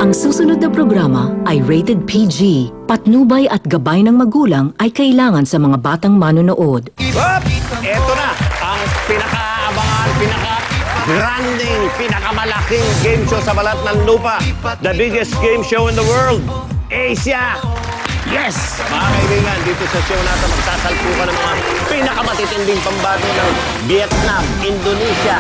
Ang susunod na programa ay rated PG. Patnubay at gabay ng magulang ay kailangan sa mga batang manonood. Ito na ang pinakaabangan, pinaka-granding, pinakamalaking game show sa balat ng lupa. The biggest game show in the world, Asia! Yes! Mga kaibigan, dito sa show natin magsasalpukan ng mga pinakamatitinding pambato ng Vietnam, Indonesia,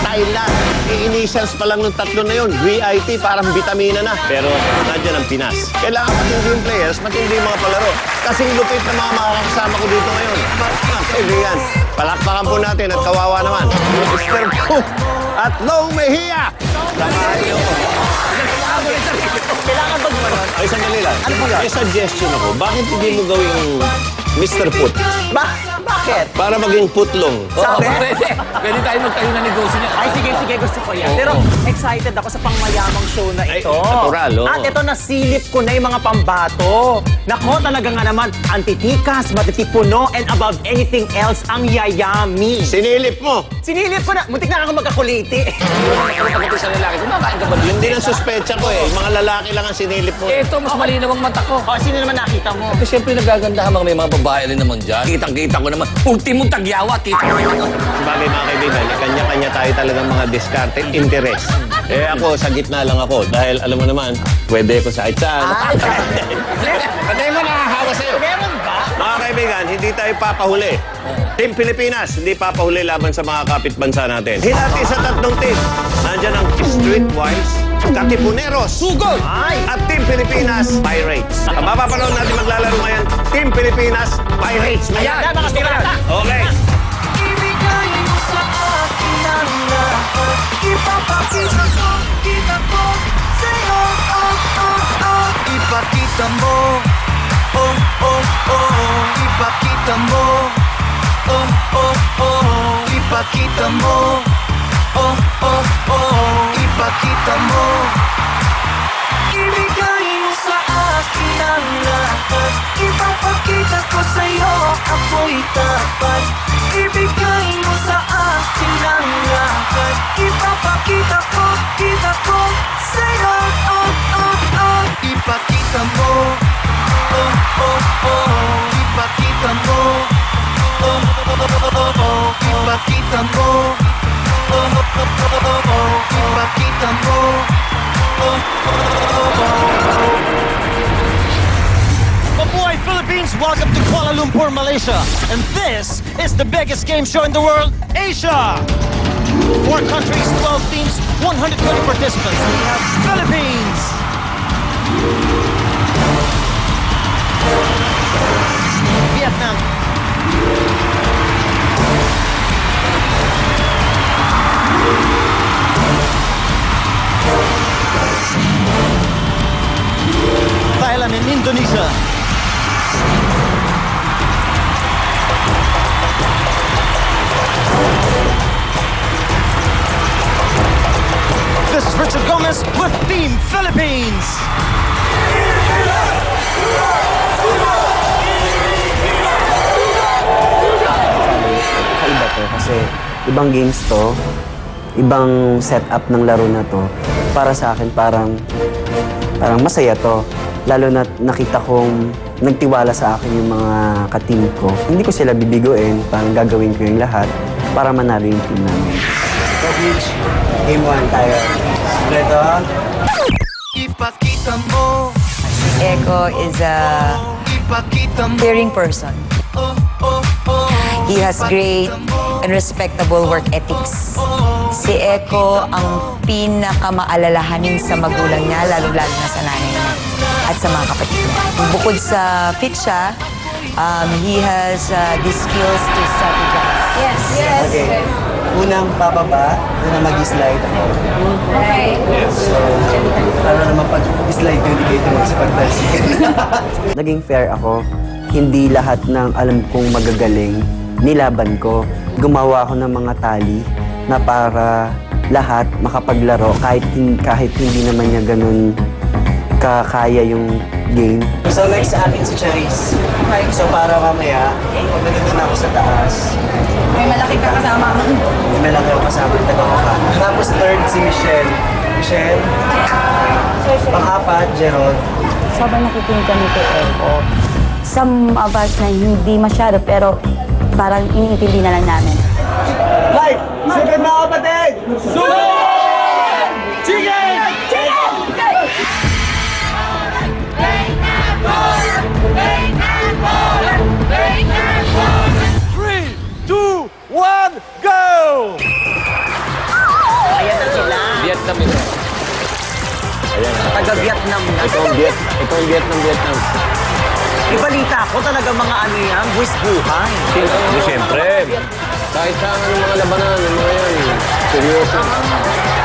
Thailand. Initials pa lang ng tatlo na yun. VIT, parang vitamina na. Pero nandiyan ang Pinas. Kailangan matindi yung players, matindi yung mga palaro. Kasing lupit na mga makakasama ko dito ngayon. Mga kaibigan, palakpakan po natin at kawawa naman. Mr. Pooh at Long Mejia! Samahan niyo ko. Kailangan ba naman? Ay, sandali lang. Ano po yan? May suggestion ako. Bakit hindi mo gawing Mr. Put? Bakit? Para maging putlong. Sabi? Pwede tayo magtayo na negosyo niya. Ay, sige, gusto ko yan. Oo. Pero excited ako sa pangmayamang show na ito. Ay, natural, oh. At ito, nasilip ko na yung mga pambato. Nako, talaga nga naman, antitikas, matitipuno, and above anything else, ang yayami. Sinilip mo. Sinilip ko na, muntik na ako magkakuliti. Pagdating sa lalaki, kumakain ka ba? Yun din ang suspecha ko eh. Mga lalaki lang ang sinilip mo. Ito, mas malinaw ang mata ko. O, sino naman nakita mo? Kasi siyempre nagagandahan mga may mga babae rin naman dyan. Kitang-kita ko naman. Ultimong tagyawa, tita. Sabagay mga kaibigan, kanya-kanya tayo talagang mga diskarte, interest. Eh ako, sa gitna lang ako. Dahil alam mo naman, pwede ko sa saan. Patay mo nakahawa sa'yo. Meron ba? Mga kaibigan, hindi tayo papahuli. Team Pilipinas, hindi papahuli laban sa mga kapitbansa natin. Hinati sa tatlong team. Nandiyan ang Streetwise, Katipuneros, Sugod, at Team Pilipinas, Pirates. Ang mapapanood natin maglalaro ngayon, Team Pilipinas, Pirates. Ayan, mga pirata. Okay. Ibigay mo sa akin ang lahat. Ipapakita ko, kita ko sa'yo. Ipakita mo, oh, oh, oh. Ipakita mo, oh, oh, oh. Ipakita mo, oh, oh, oh. Ipakita mo. Ibigay mo sa akin ang lahat. Ipapakita ko sa'yo, ako'y tapat. Ibigay mo sa akin ang lahat. Ipapakita ko, kita ko sa'yo. Oh, oh, oh. Ipakita mo, oh, oh, oh. Ipakita mo, oh, oh, oh. Ipakita mo, oh, oh, oh. Ipakita mo, oh, oh, oh. Mabuhay Philippines, welcome to Kuala Lumpur, Malaysia. And this is the biggest game show in the world, Asia. 4 countries, 12 teams, 120 participants. We have Philippines, Vietnam, Thailand and Indonesia. This is Richard Gomez with Team Philippines. Kakaiba to kasi ibang games to, ibang setup ng laro na to. Para sa akin parang masaya to. Lalo na nakita kong nagtiwala sa akin yung mga ka-team ko. Hindi ko sila bibiguin, parang gagawin ko yung lahat para manalo yung team namin. So, Beach, game 1 tayo. Ito. Ipakita mo, Echo is a ipakita mo, caring person. oh, oh, oh. He has great and respectable work ethics. Si Echo ang pinakamaalalahanin sa magulang niya, lalo-lalo na sa nanay niya at sa mga kapatid niya. Bukod sa fit siya, he has the skills to strategize. Yes. Okay. Unang pababa, unang mag-slide ako. Right. So, para naman pag-slide ko, hindi kayo tumag sa pagtalsik. Naging fair ako. Hindi lahat ng alam kong magagaling, nilaban ko. Gumawa ako ng mga tali na para lahat makapaglaro kahit hindi naman niya ganun kakaya yung game. So next sa akin si Charisse. So para mamaya, pag nandun ako sa taas, May malaki ka kasama. may malaki ako kasama yung taga-mukha. Tapos third si Michelle. Michelle? Pang-apat, Gerald. Sobrang nakikinig kami kay Echo. Some of us na hindi masyado, pero parang iniintindi na lang namin. Like, sunod na kapatid! Ayan na sila. Vietnam ito. Taga-Vietnam na. Ito ang Vietnam. Ibalita ko talaga mga ano yan, buwis buhay. Di siyempre. Kahit sa mga labanan, yung mga yan. Seryoso.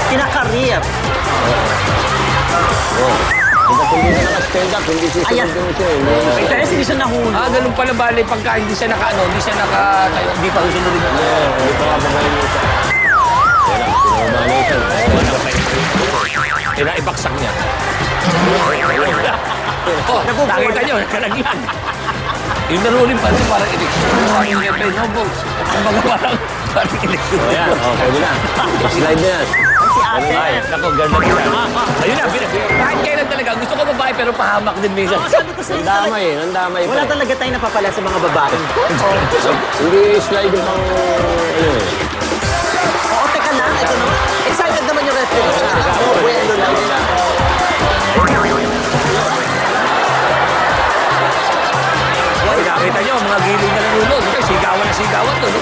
Kinakarip. Hindi na naka-stand up, hindi siya Ayan. siya. Pero hindi siya nahulog. Ganun pala bali pagka hindi siya hindi siya nakatayo, hindi pa susunodin na. Hindi pa kababayan niya siya. Yan lang, pinababa na ito. Ibaksak niya. Nakita niyo, nakalaglag. Yung naruling pa rin parang eleksyon. No votes. Ang mga parang eleksyon. Ayan, pwede na. Slide na yan. Si ate. Ay, naku, ganda na. Ayun na, kahit kailan talaga. Gusto ko babae pero pahamak din minsan. Sabi ko sa'yo, Nandamay pa. wala talaga tayong napapala sa mga babae. Hindi slide yung pang, Oo, teka lang. Ito no. Excited naman yung referee. Bueno lang. Nakita niyo, mga giling na nalulog. Sigawan na sigawan to. No?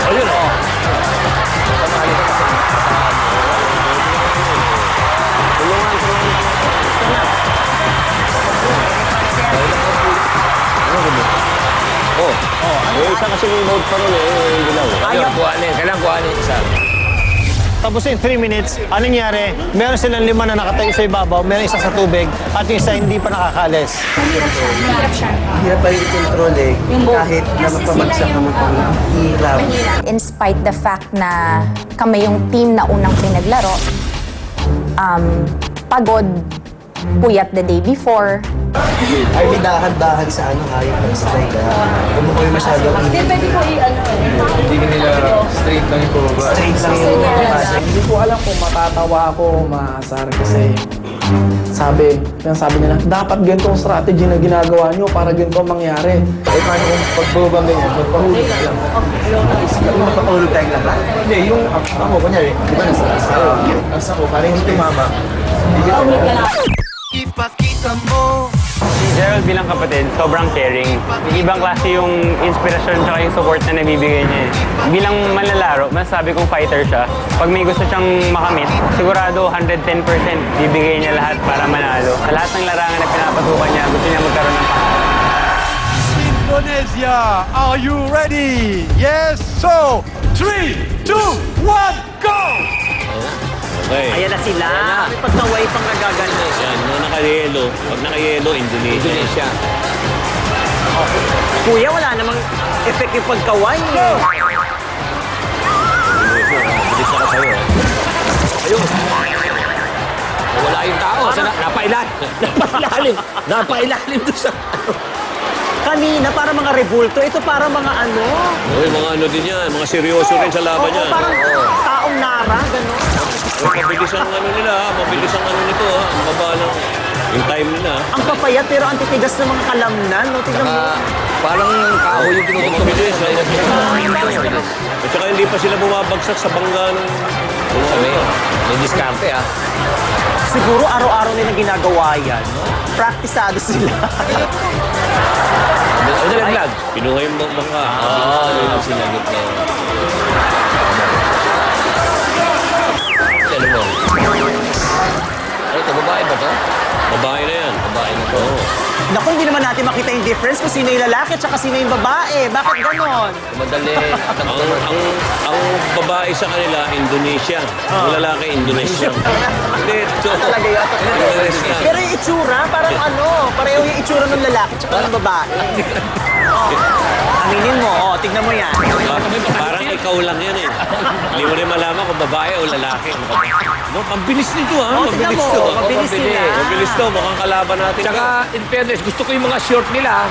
Ayun, oh. isa kasi may vote pa ron yung dilaw. Kailangan kuhanin isa. Tapos in 3 minutes, anong nangyari? Meron silang 5 na nakatayo sa ibabaw, meron isa sa tubig, at yung isa hindi pa nakakalis. Hirap pa rin i-control eh. Kahit na mapabagsak naman kung hirap. In spite the fact na kami yung team na unang pinaglaro, pagod, puyat the day before. Ay, may dahan-dahan sa hayop ng strike. Huwag mo kayo masyadong Pwede ko Hindi nila straight lang yung pababa. straight lang yung Hindi ko alam kung matatawa ako o maasar kasi sabi nila, dapat ganitong strategy na ginagawa nyo para ganito ang mangyari. Eh, paano kung pagbabang ganyan, magpahulog lang. Magpapahulog tayong lahat. Hindi, yung ako, kunyari, di ba nasa asa ko, parang hindi tumama. Ipakita mo. Si Gerald bilang kapatid, sobrang caring. Ibang klase yung inspirasyon at yung support na nabibigay niya. Bilang manlalaro, masasabi kong fighter siya. Pag may gusto siyang makamit, sigurado 110% bibigay niya lahat para manalo. Sa lahat ng larangan na pinapasukan niya, gusto niya magkaroon ng pangalan. Indonesia, are you ready? Yes, so 3, 2, 1, go! Okay. Ayan na sila. May pagkaway pang nagaganda. Yan, naka-yellow. Pag naka-yellow, Indonesia. Kuya, wala namang effect yung pagkaway. Bilis na ka sa'yo. Ayun. Wala yung tao. Napailalim doon sa... Kanina, para mga rebulto. Ito para mga ano. Uy, mga ano din yan. Mga seryoso rin sa laban yan. Parang taong nara, gano'n. Mabilis ang ano nila, mabilis ang ano nito, ang baba ng yung time nila. Ang papayat pero ang titigas ng mga kalamnan. No? Tignan mo. Parang kahoy yung tinutugtog. Mabilis. At saka hindi pa sila bumabagsak sa bangga ng... May diskarte ah. Siguro araw-araw nila ginagawa yan. No? Praktisado sila. Ano nalaglag? Pinuha yung bangga. Sinagot na yun. Ano mo? Ano ito, babae ba to? Babae na yan. Babae na to. Naku, hindi naman natin makita yung difference kung sino yung lalaki at saka sino yung babae. Bakit ganon? Madali. Ang babae sa kanila, Indonesia. Ang lalaki, Indonesia. Hindi, ito. Talaga yun. Indonesia. Pero yung itsura, parang ano, pareho yung itsura ng lalaki at saka ng babae. Aminin mo, tignan mo yan. Parang ikaw lang yan eh. Hindi mo rin malaman kung babae o lalaki. No, ang bilis nito ha. Tignan mo, mabilis sila. Mabilis to, mukhang kalaban natin. Tsaka, in fairness, gusto ko yung mga short nila.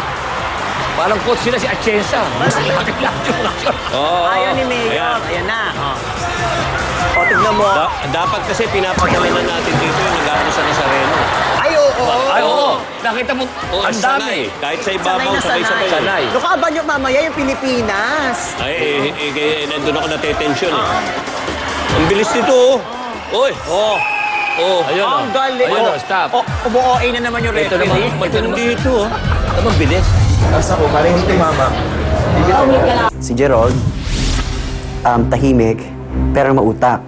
Parang coach sila si Atienza. Laki-laki yung action. Oo. Ayaw ni Mayor. Ayan na. O, tignan mo. Dapat kasi pinapadala na natin dito yung nag-ano sa Nazareno. Ay, oo. Ay, oo. Nakita mo, ang dami. Kahit sa ibabaw, Sanay na sabay-sabay. Sanay. Lukaban nyo mamaya yung Pilipinas. Nandun ako na-tension eh. Ang bilis nito, oh. Uy, ayun Ang galing. Ayun, stop. Umu-OA na naman yung Ito referee. naman, ito naman. Dito, oh. Ito naman, bilis. Tapos ako, galing si mama. Si Gerald, tahimik, pero mautak.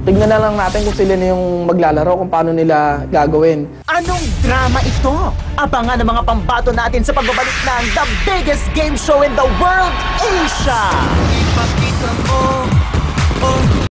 Tignan na lang natin kung sila na yung maglalaro, kung paano nila gagawin. Anong drama ito? Abangan ang mga pambato natin sa pagbabalik ng the biggest game show in the world, Asia! Ipakita mo, oh